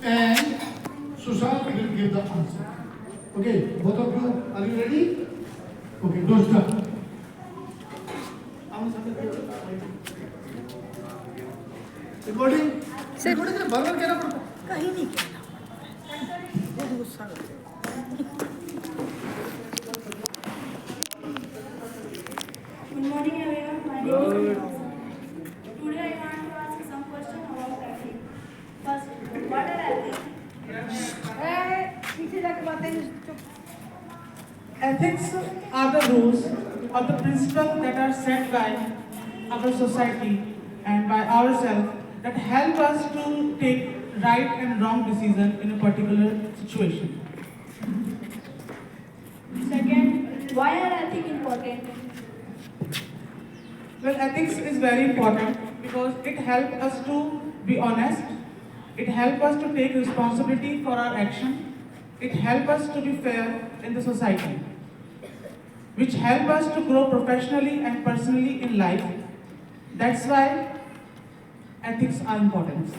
and Sushant will give the answer. Okay, both of you, are you ready? Okay, don't start. Recording recording में बार बार कहना पड़ता है कहीं नहीं कहना बहुत गुस्सा करते Good morning everyone, my name is Neha. Today I want to ask some questions about ethics. First, what are ethics? पीछे जाके बातें चुप Ethics are the rules or the principles that are set by our society and by ourselves that help us to take right and wrong decision in a particular situation. Second, why are ethics important? Well, ethics is very important because it helps us to be honest, it helps us to take responsibility for our action, it helps us to be fair in the society, which help us to grow professionally and personally in life. That's why ethics are important.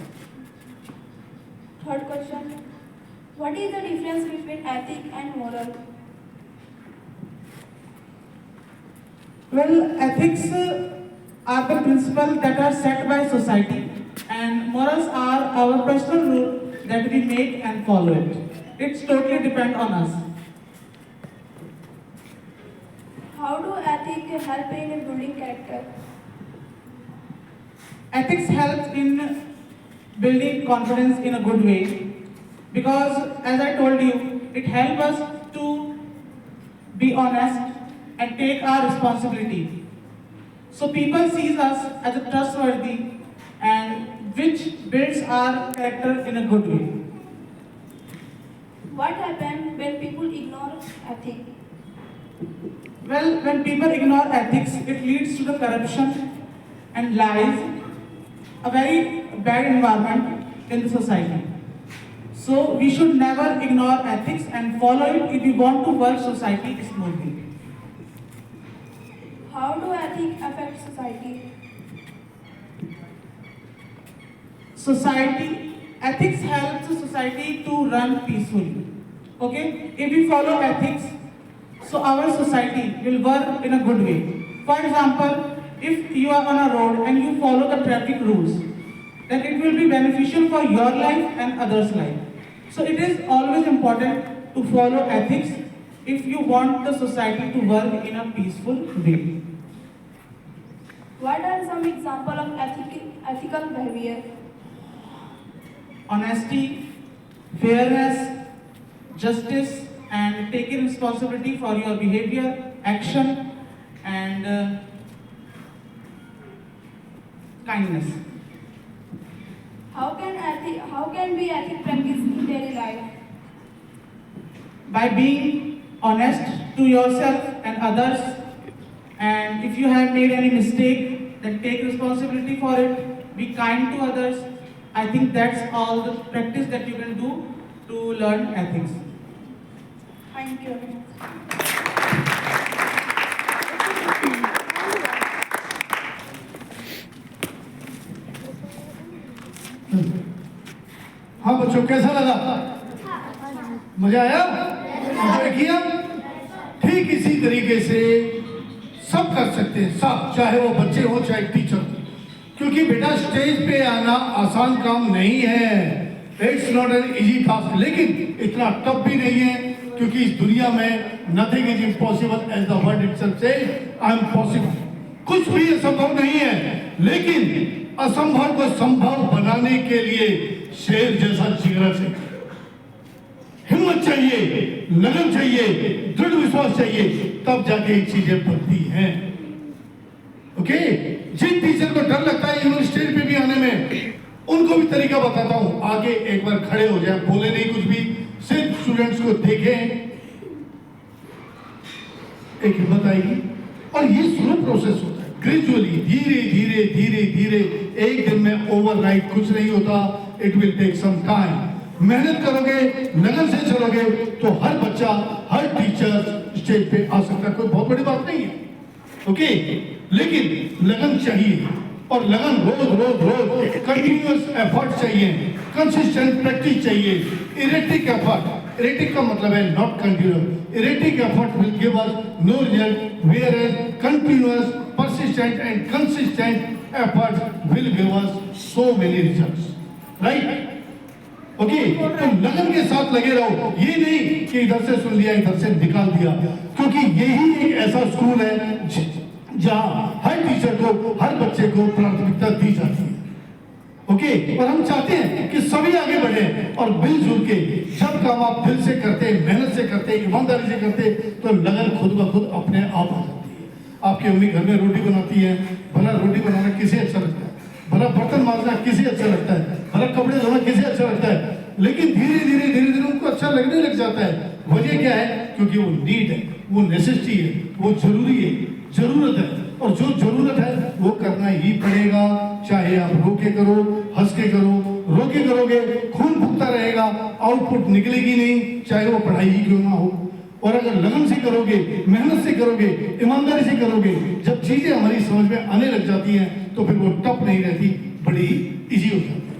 Third question, what is the difference between ethics and moral? Well, ethics are the principles that are set by society, and morals are our personal rule that we make and follow it. It's totally depend on us. How do ethics help in building character? Ethics helps in building confidence in a good way because, as I told you, it helps us to be honest and take our responsibility. So people sees us as a trustworthy and which builds our character in a good way. What happens when people ignore ethics? Well, when people ignore ethics, it leads to the corruption and lies, a very bad environment in the society. So we should never ignore ethics and follow it if we want to work society smoothly. How do ethics affect society? Ethics helps the society to run peacefully. Okay? If we follow ethics, so our society will work in a good way. For example, if you are on a road and you follow the traffic rules, then it will be beneficial for your life and others' life. So it is always important to follow ethics if you want the society to work in a peaceful way. What are some examples of ethical behavior? Honesty, fairness, justice, and taking responsibility for your behavior, action, and kindness. How can we ethics practice in daily life? By being honest to yourself and others, and if you have made any mistake, then take responsibility for it, be kind to others. I think that's all the practice that you can do to learn ethics. Thank you. हाँ बच्चों, कैसा लगा? मजा आया? मजा किया? ठीक इसी तरीके से सब कर सकते हैं, सब, चाहे वो बच्चे हो चाहे टीचर हो, क्योंकि बेटा स्टेज पे आना आसान काम नहीं है। It's not an easy task, लेकिन इतना टफ भी नहीं है, क्योंकि इस दुनिया में nothing is impossible as the word itself से, आई एम पॉसिबल। कुछ भी असंभव नहीं है, लेकिन असंभव को संभव बनाने के लिए शेर जैसा जिगरा चाहिए, हिम्मत चाहिए, लगन चाहिए, दृढ़ विश्वास चाहिए, तब जाके ये चीजें बनती हैं। ओके? जिन टीचर को डर लगता है इवन स्टेज पे भी आने में, उनको भी तरीका बताता हूं। आगे एक बार खड़े हो जाए, बोले नहीं कुछ भी, सिर्फ स्टूडेंट्स को देखें, एक हिम्मत आएगी। और ये स्लो प्रोसेस होता है, ग्रेजुअली, धीरे धीरे धीरे धीरे, एक दिन में ओवरनाइट कुछ नहीं होता। It will take some time. मेहनत करोगे, लगन से चलोगे, तो हर बच्चा, हर टीचर स्टेज पे आ सकता है, कोई बहुत बड़ी बात नहीं है। ओके? लेकिन लगन चाहिए और लगन, रोज कंटिन्यूअस एफर्ट चाहिए, कंसिस्टेंट प्रैक्टिस चाहिए। इरेटिक एफर्ट, इरेटिक का मतलब है not continuous. Erratic effort will give us no result, whereas continuous, persistent and consistent efforts will give us so many results, right? Okay, तो लगन के साथ लगे रहो। ये नहीं कि इधर से सुन लिया इधर से निकाल दिया, क्योंकि यही एक ऐसा स्कूल है जहां हर टीचर को, हर बच्चे को प्राथमिकता दी जाती है। ओके, और हम चाहते हैं कि सभी आगे बढ़े और मिलजुल के जब काम आप दिल से करते, मेहनत से करते, ईमानदारी से करते, तो लगन खुद ब खुद अपने आप आ जाती है। आपकी अम्मी घर में रोटी बनाती है, भला रोटी बनाना किसे अच्छा लगता है, भला बर्तन मांजना किसे अच्छा लगता है, भला कपड़े धोना किसे अच्छा लगता है, लेकिन धीरे धीरे उनको अच्छा लगने लग जाता है। वजह क्या है? क्योंकि वो नीड है, वो नेसेसिटी है, वो जरूरी है, जरूरत है, और जो जरूरत है वो करना ही पड़ेगा, चाहे आप रो के करो, हंस के करो। रो के करोगे खून फूकता रहेगा, आउटपुट निकलेगी नहीं, चाहे वो पढ़ाई ही क्यों ना हो। और अगर लगन से करोगे, मेहनत से करोगे, ईमानदारी से करोगे, जब चीजें हमारी समझ में आने लग जाती हैं तो फिर वो टफ नहीं रहती, बड़ी इजी हो जाती है।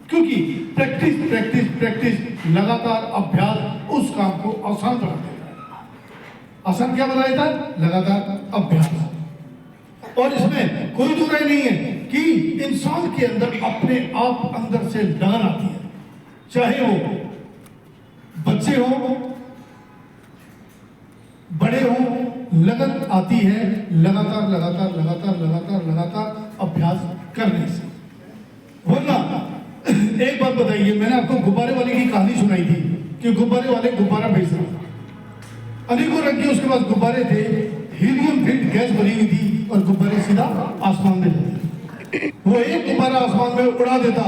क्योंकि प्रैक्टिस प्रैक्टिस प्रैक्टिस, लगातार अभ्यास उस काम को आसान बना देता है। आसान क्या बना देता है? लगातार अभ्यास। और इसमें कोई दो राय नहीं है कि इंसान के अंदर अपने आप अंदर से लगन आती है, चाहे वो बच्चे हो, बड़े हो, लगन आती है लगातार लगातार लगातार लगातार लगातार अभ्यास करने से। वरना एक बात बताइए, मैंने आपको गुब्बारे वाले की कहानी सुनाई थी कि गुब्बारे वाले गुब्बारा बेच रहा था, अनेकों रंग के उसके पास गुब्बारे थे, हीलियम फिल्ड गैस भरी हुई थी और गुब्बारे सीधा आसमान में जाते। वो एक गुब्बारा आसमान में उड़ा देता,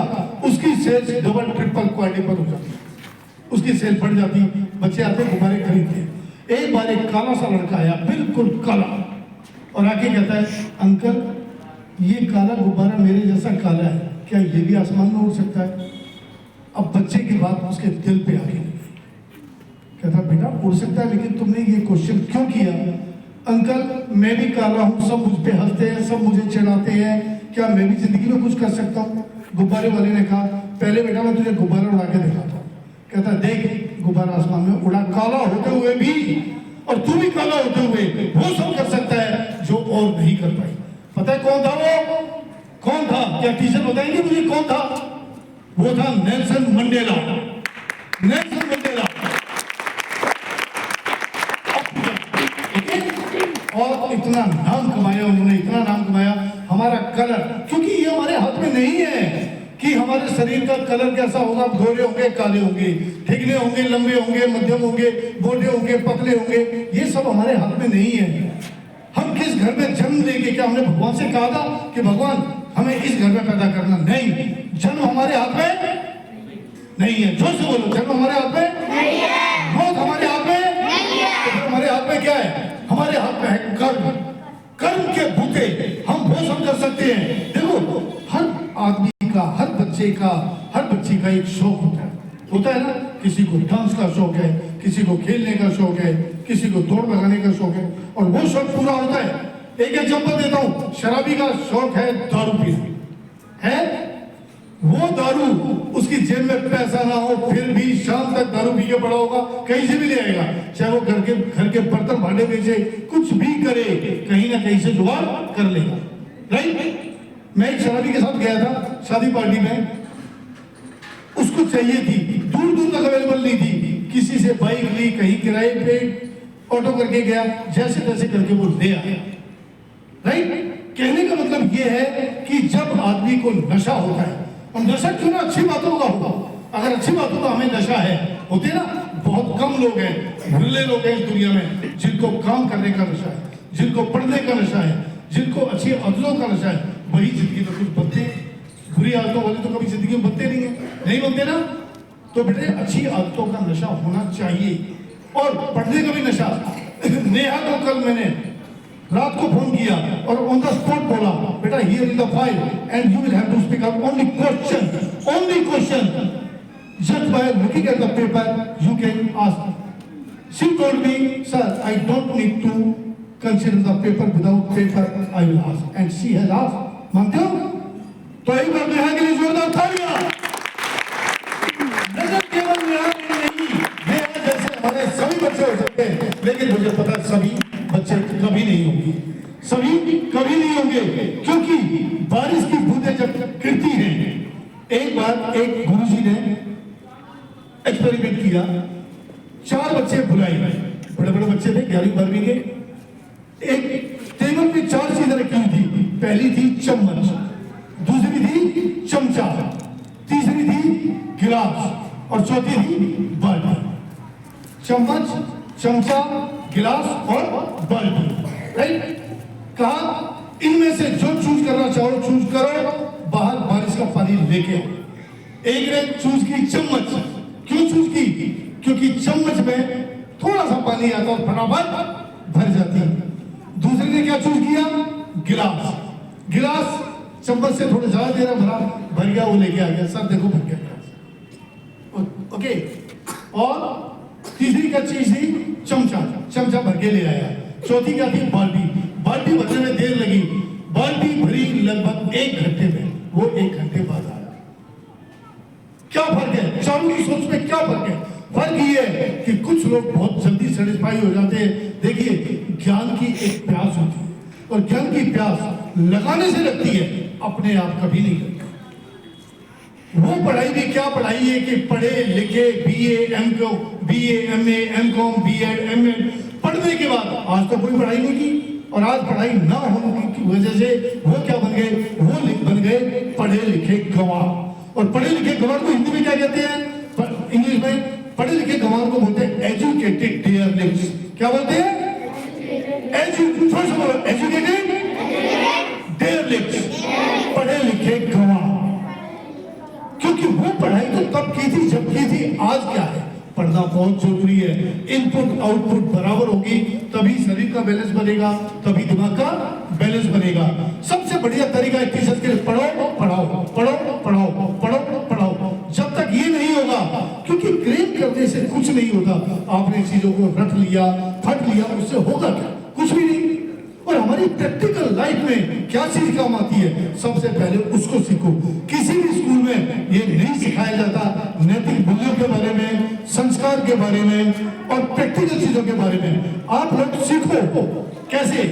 उसकी सेल्स डबल ट्रिपल क्वाड्रुपल हो जाती, उसकी सेल बढ़ जाती, बच्चे आते गुब्बारे खरीदते। एक बार एक काला सा लड़का आया, बिल्कुल काला, और आके कहता है, अंकल ये काला गुब्बारा मेरे जैसा काला है, क्या ये भी आसमान में उड़ सकता है? अब बच्चे की बात उसके दिल पे आ गई। कहता बेटा उड़ सकता है, लेकिन तुमने ये क्वेश्चन क्यों किया? अंकल मैं भी काला हूँ, सब मुझ पे हंसते हैं, सब मुझे चिढ़ाते हैं, क्या मैं भी जिंदगी में कुछ कर सकता हूँ? गुब्बारे वाले ने कहा, पहले बेटा मैं तुझे गुब्बारा उड़ा के दिखाता हूँ। कहता देख गुब्बारा आसमान में उड़ा, काला होते हुए भी, और तू भी काला होते हुए, वो सब कर सकता है जो और नहीं कर पाई। पता है कौन था वो? कौन था? क्या टीचर बताएंगे मुझे कौन था? वो था नेल्सन मंडेला। Nelson Mandela. और इतना नाम कमाया उन्होंने, इतना नाम कमाया। हमारा कलर, क्योंकि ये हमारे हाथ में नहीं है कि हमारे शरीर का कलर कैसा होगा, गोरे होंगे, काले होंगे, ठिकने होंगे, लंबे होंगे, मध्यम होंगे, मोटे होंगे, पतले होंगे, ये सब हमारे हाथ में नहीं है। हम किस घर में जन्म लेंगे, क्या हमने भगवान से कहा था कि भगवान हमें इस घर में पैदा करना? नहीं, जन्म हमारे हाथ में नहीं है। जोर से बोलो, जन्म हमारे हाथ में नहीं है, मौत हमारे हाथ में नहीं है। तो हमारे हाथ में क्या है? हमारे हाथ में है कर्म। कर्म के बूते हम वो सब कर सकते हैं। देखो, हर आदमी का, हर बच्चे का, हर बच्ची का एक शौक होता है ना। किसी को डांस का शौक है, किसी को खेलने का शौक है, किसी को दौड़ लगाने का शौक है, और वो शौक पूरा होता है। एक एग्जांपल देता हूं, शराबी का शौक है दारू पीना, है वो दारू, उसकी जेब में पैसा ना हो फिर भी शाम तक दारू पी के पड़ा होगा, कहीं से भी ले आएगा, चाहे वो घर के बर्तन भांडे बेचे, कुछ भी करे, कहीं ना कहीं से जुगाड़ कर लेगा, राइट। मैं एक शराबी के साथ गया था शादी पार्टी में, उसको चाहिए थी, दूर दूर तक अवेलेबल नहीं थी, किसी से बाइक ली, कहीं किराए पे ऑटो करके गया, जैसे तैसे करके वो ले आया, राइट। कहने का मतलब ये है कि जब आदमी को नशा होता है, और नशा क्यों ना अच्छी बातों का होगा, अगर अच्छी बातों का हमें नशा है, होते ना, बहुत कम लोग हैं, भुल्ले लोग हैं इस दुनिया में जिनको काम करने का नशा है, जिनको पढ़ने का नशा है, जिनको अच्छी आदतों का नशा है, वही जिंदगी में कुछ बनते हैं। बुरी आदतों वाले तो कभी जिंदगी में बनते नहीं बनते ना। तो बेटे अच्छी आदतों का नशा होना चाहिए, और पढ़ने का भी नशा। नेहा को कल मैंने रात को फोन किया और ऑन द स्पॉट बोला, बेटा here is the file and you will have to speak up only question just by looking at the paper you can ask. She told me, sir, I don't need to consider the paper, without paper I will ask, and she has asked. मानते हो? तो एक बार नेहा के लिए जोरदार तालियां। नजर केवल नेहा में नहीं, नेहा जैसे हमारे सभी बच्चे हो सकते हैं, लेकिन मुझे पता है सभी बच्चे कभी नहीं होंगे, सभी कभी नहीं होंगे, क्योंकि बारिश की बूंदें जब गिरती हैं। एक बार एक गुरुजी ने एक्सपेरिमेंट किया, 4 बच्चे बुलाए, बड़े बड़े बच्चे थे 11वीं 12वीं के। एक टेबल पे 4 चीजें रखी हुई थी। पहली थी चम्मच, दूसरी थी चमचा, तीसरी थी गिलास और चौथी थी बाल्टी। चम्मच, चमचा, गिलास और बाल्टी, राइट। कहा इनमें से जो चूज करना चाहो चूज करो, बाहर बारिश का पानी लेके आओ। एक ने चूज की चम्मच। क्यों चूज की? क्योंकि चम्मच में थोड़ा सा पानी आता और फटाफट भर जाती है। दूसरे ने क्या चूज किया? गिलास। गिलास चम्मच से थोड़ा ज्यादा देर भरा, भर गया, वो लेके आ गया, सर देखो भर गया गिलास। ओके। और तीसरी क्या चीज थी? चमचा। चमचा भर के ले आया। चौथी क्या थी? बाल्टी। बाल्टी भरने में देर लगी, बाल्टी भरी लगभग 1 घंटे में, वो 1 घंटे बाद आया। क्या फर्क है? चारों की सोच में क्या फर्क है? फर्क ये है कि कुछ लोग बहुत जल्दी सेटिस्फाई हो जाते हैं। देखिए, ज्ञान की एक प्यास होती है और ज्ञान की प्यास लगाने से लगती है, अपने आप कभी नहीं लगती। वो पढ़ाई भी क्या पढ़ाई है कि पढ़े लिखे BA MA MCom BEd MEd पढ़ने के बाद आज तो कोई पढ़ाई नहीं की, और आज पढ़ाई ना होने की वजह से वो क्या बन गए? वो बन गए पढ़े लिखे गंवार। और पढ़े लिखे गंवार को हिंदी में क्या कहते हैं? इंग्लिश में पढ़े लिखे गंवार को बोलते हैं एजुकेटेड डेयरलिफ्ट्स। क्या बोलते हैं? एजुकेटेड डेयरलिफ्ट्स, पढ़े लिखे गंवार। क्योंकि वो पढ़ाई तो तब की थी जब की थी, आज क्या है? पढ़ना बहुत जरूरी है। इनपुट आउटपुट बराबर होगी तभी शरीर का बैलेंस बनेगा, तभी दिमाग का बैलेंस बनेगा। सबसे बढ़िया तरीका है टीचर के लिए पढ़ो पढ़ाओ, पढ़ो पढ़ाओ, पढ़ो पढ़ाओ। जब तक ये नहीं होगा, क्योंकि क्रेम करने से कुछ नहीं होता। आपने चीजों को रट लिया, फट लिया, उससे होगा क्या? कुछ भी नहीं। और हमारी प्रैक्टिकल लाइफ में क्या चीज काम आती है, सबसे पहले उसको सीखो। किसी भी स्कूल में ये नहीं सिखाया जाता नैतिक मूल्यों के बारे में, संस्कार के बारे में और प्रैक्टिकल चीजों के बारे में। आप लोग सीखो। कैसे?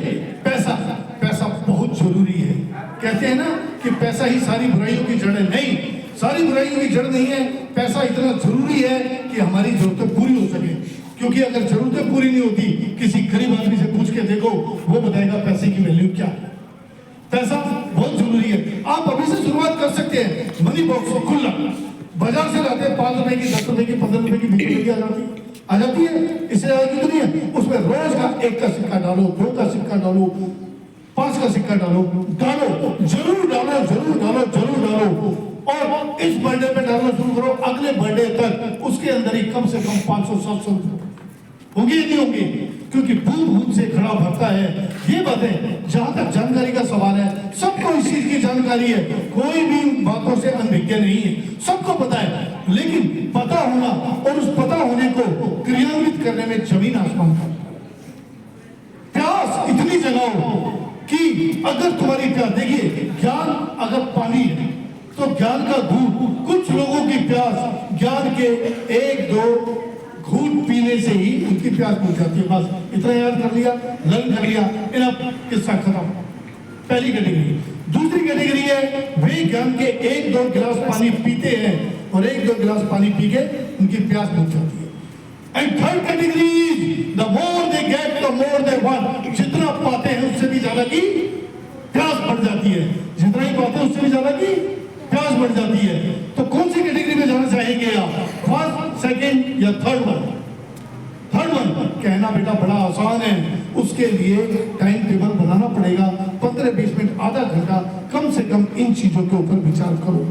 पैसा, पैसा बहुत जरूरी है। कहते हैं ना कि पैसा ही सारी बुराइयों की जड़ है। नहीं, सारी बुराइयों की जड़ नहीं है। पैसा इतना जरूरी है कि हमारी जरूरतें पूरी हो सके। क्योंकि अगर जरूरतें पूरी नहीं होती, किसी गरीब आदमी से पूछ के देखो, वो बताएगा पैसे की वैल्यू क्या है। पैसा बहुत जरूरी है। आप अभी से शुरुआत कर सकते हैं। मनी बॉक्स खुला, बाजार से लाते हैं 5 रुपए की, 10 रुपए की, 15 रुपए की, 20 रुपए की आ जाती है। इससे ज्यादा कितनी है? उसमें रोज का 1 का सिक्का डालो, 2 का सिक्का डालो, 5 का सिक्का डालो, जरूर डालो, जरूर डालो, जरूर डालो। और इस बर्थडे पे डालना शुरू करो, अगले बर्थडे तक उसके अंदर ही कम से कम 500-700 होंगे नहीं होंगे, क्योंकि बूंद बूंद से खड़ा भरता है। ये बातें जहां तक जानकारी का सवाल है, सबको इस चीज की जानकारी है। कोई भी बातों से अनभिज्ञ नहीं है, सबको पता है। लेकिन पता होना और उस पता होने को क्रियान्वित करने में जमीन आसमान का प्यास इतनी जगाओ कि अगर तुम्हारी प्यास, देखिए ज्ञान अगर पानी है तो ज्ञान का घूट, कुछ लोगों की प्यास ज्ञान के 1-2 घूट पीने से ही उनकी प्यास बुझ जाती है। बस इतना याद कर लिया, लर्न कर लिया, इनफ, किस्सा खत्म। पहली कैटेगरी। दूसरी कैटेगरी है वे ज्ञान के 1-2 गिलास पानी पीते हैं और 1-2 गिलास पानी पी के उनकी प्यास बुझ जाती है। And third category is the more they get the more they want. जितना पाते हैं उससे भी ज्यादा की प्यास बढ़ जाती है। जितना ही पाते हैं उससे भी ज्यादा की प्यास बढ़ जाती है। तो कौन सी कैटेगरी में जाना चाहेंगे आप? फर्स्ट, सेकंड या थर्ड वन? Third one. कहना बेटा बड़ा आसान है, उसके लिए टाइम टेबल बनाना पड़ेगा। 15-20 मिनट, आधा घंटा कम से कम इन चीजों के ऊपर विचार करो।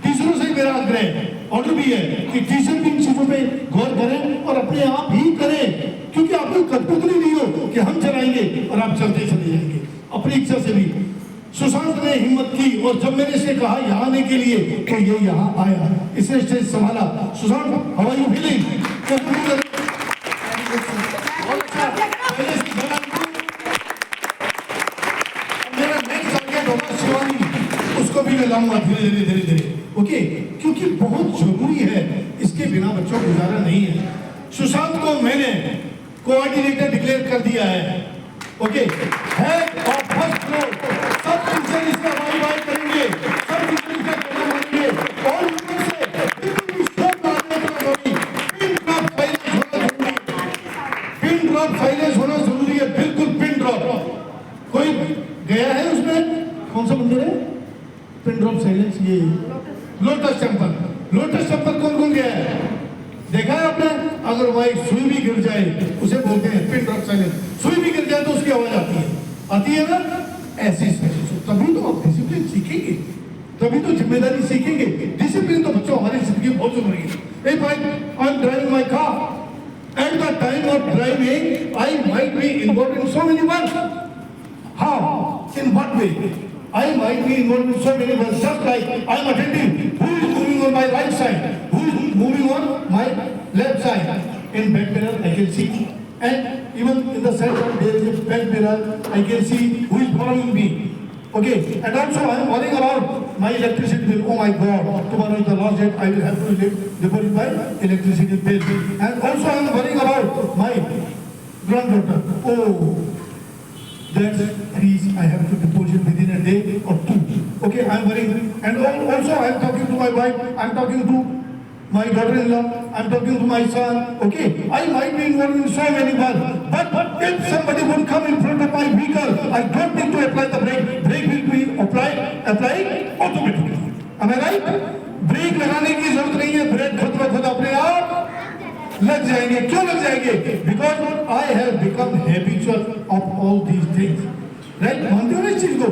टीचरों से मेरा आग्रह ऑर्डर भी है कि टीचर भी इन चीजों पे गौर करें और अपने आप ही करें, क्योंकि आप लोग कठपुतली नहीं हो कि हम चलाएंगे और आप चलते चले जाएंगे अपनी इच्छा से भी। सुशांत ने हिम्मत की और जब मैंने इसे कहा यहाँ आने के लिए तो ये यहाँ आया, इसने स्टेज संभाला। Sushant, how are you feeling? मेरा नेक्स्ट टारगेट होगा शिवानी, उसको भी मैं लाऊंगा धीरे बच्चों को गुजारा नहीं है। सुशांत को मैंने कोऑर्डिनेटर डिक्लेयर कर दिया है, okay, head of first floor. सब टीचर इसका वाई करेंगे, सब टीचर इसका कहना मानेंगे और ऊपर से बिल्कुल भी शोर मारने की जरूरत नहीं। पिन ड्रॉप साइलेंस होना जरूरी है, बिल्कुल पिन ड्रॉप। कोई गया है उसमें, कौन सा मंदिर है? पिन ड्रॉप साइलेंस, ये लोटस टेम्पल। लोटस टेम्पल कौन कौन गया है? देखा है आपने? अगर वही सुई भी गिर जाए उसे बोलते हैं पिन ड्रॉप साइलेंस। सुई भी गिर जाए तो उसकी आवाज आती है ना? ऐसी तभी तो आप डिसिप्लिन सीखेंगे, तभी तो जिम्मेदारी सीखेंगे। डिसिप्लिन तो बच्चों हमारी जिंदगी में बहुत जरूरी है। If I am driving my car, at the time of driving, I might be involved in so many works. How? In what way? I might be involved in so many works. Just like I am attending who is moving on my right side, who is moving on my left side. In back mirror I can see, and even in the center there is a back mirror. I can see who is following me. Okay, and also I am worrying about my electricity bill. Oh my God, tomorrow is the last date. I will have to deposit my electricity bill. And also I am worrying about my granddaughter. Oh, that fees I have to deposit within a day or two. Okay, I am worrying. And also I am talking to my wife. I am talking to my daughter-in-law. I am talking to my son. Okay, I might be involved in so many work. But if somebody would come in front of my vehicle, I don't need to apply the brake. Brake will be applied automatically. Am I right? Break लगाने की जरूरत नहीं है, break खुद ब खुद अपने आप लग जाएंगे। क्यों लग जाएंगे? Because I have become habitual of all these things. Right? मानते हो ना इस चीज को?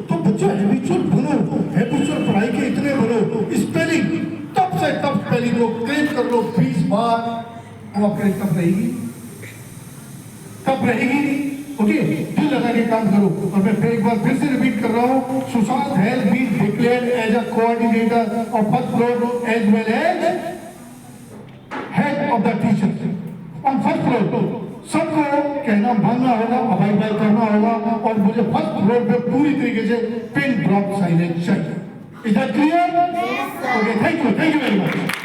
तो बच्चों हैबिचुअल बनो, हैबिचुअल पढ़ाई के इतने बनो। स्पेलिंग टफ से टफ स्पेलिंग को क्लेम कर लो 20 बार, वो आपके टफ रहेगी, टफ रहेगी। ओके, दिल लगा के काम करो। और मैं फिर एक बार फिर से रिपीट कर रहा हूँ, Sushant has been declared as a coordinator of first floor as well as head of the teacher on first floor. सबको कहना मानना होगा, अबाइड करना होगा, और मुझे फर्स्ट फ्लोर पे पूरी तरीके से पिन ड्रॉप साइलेंस चाहिए। Is that clear? Okay, thank you very much.